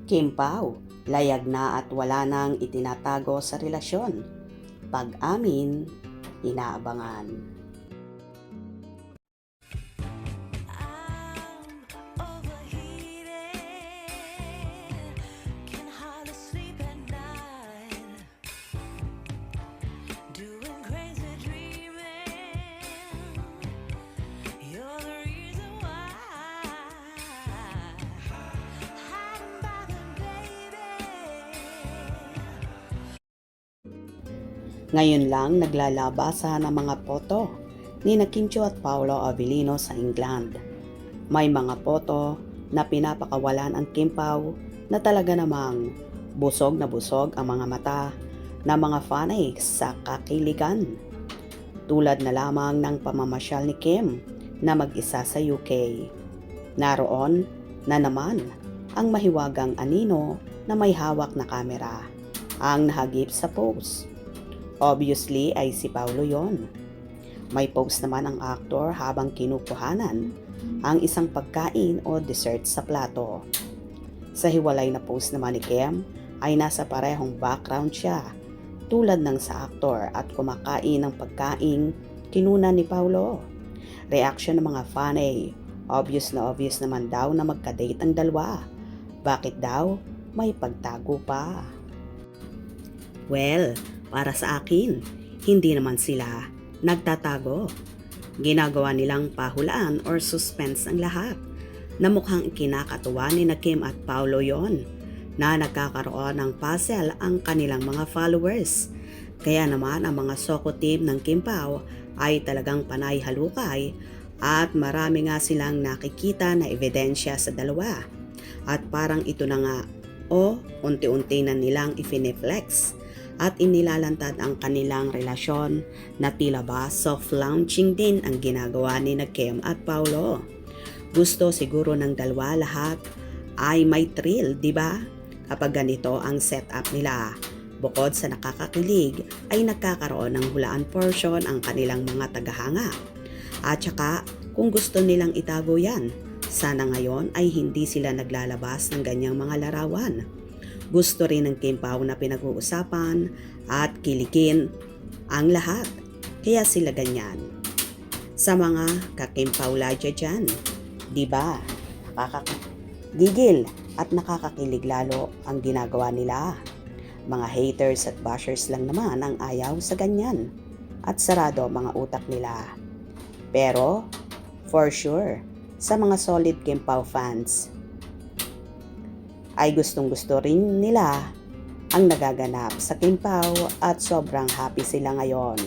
Kim Pao, layag na at wala nang itinatago sa relasyon. Pag-amin, inaabangan. Ngayon lang naglalabasa ng mga foto ni Kim Chiu at Paolo Avellino sa England. May mga foto na pinapakawalan ang Kim Pao na talaga namang busog na busog ang mga mata ng mga fanatics sa kakiligan. Tulad na lamang ng pamamasyal ni Kim na mag-isa sa UK. Naroon na naman ang mahiwagang anino na may hawak na kamera ang nahagip sa post. Obviously ay si Paolo yon. May post naman ang aktor habang kinukuhanan ang isang pagkain o dessert sa plato. Sa hiwalay na post naman ni Kim ay nasa parehong background siya tulad ng sa aktor at kumakain ng pagkain kinunan ni Paolo. Reaction ng mga fan ay obvious naman daw na magka-date ang dalawa. Bakit daw may pagtago pa? Well, para sa akin, hindi naman sila nagtatago. Ginagawa nilang pahulaan or suspense ang lahat na mukhang kinakatuwa ni Kim at Paolo yon na nagkakaroon ng puzzle ang kanilang mga followers. Kaya naman ang mga Soko team ng Kim Pao ay talagang panay halukay at marami nga silang nakikita na ebidensya sa dalawa. At parang ito na nga o unti-unti na nilang ifineflex at inilalantad ang kanilang relasyon na tila ba soft launching din ang ginagawa ni Kim at Paolo. Gusto siguro ng dalawa lahat ay may thrill, di ba? Kapag ganito ang setup nila. Bukod sa nakakakilig ay nagkakaroon ng hulaan portion ang kanilang mga tagahanga. At saka kung gusto nilang itago yan, sana ngayon ay hindi sila naglalabas ng ganyang mga larawan. Gusto rin ng Kim Pao na pinag-uusapan at kiligin ang lahat. Kaya sila ganyan. Sa mga ka-Kim Pao ladya dyan, di ba? Nakakagigil at nakakakilig lalo ang ginagawa nila. Mga haters at bashers lang naman ang ayaw sa ganyan. At sarado mga utak nila. Pero, for sure, sa mga solid Kim Pao fans, ay gustong-gusto rin nila ang nagaganap sa Kim Pao at sobrang happy sila ngayon.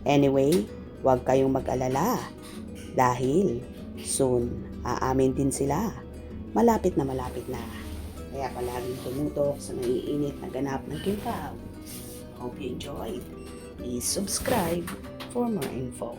Anyway, huwag kayong mag-alala dahil soon aamin din sila. Malapit na. Kaya palaging tumutok sa naiinit na ganap ng Kim Pao. Hope you enjoyed. Please subscribe for more info.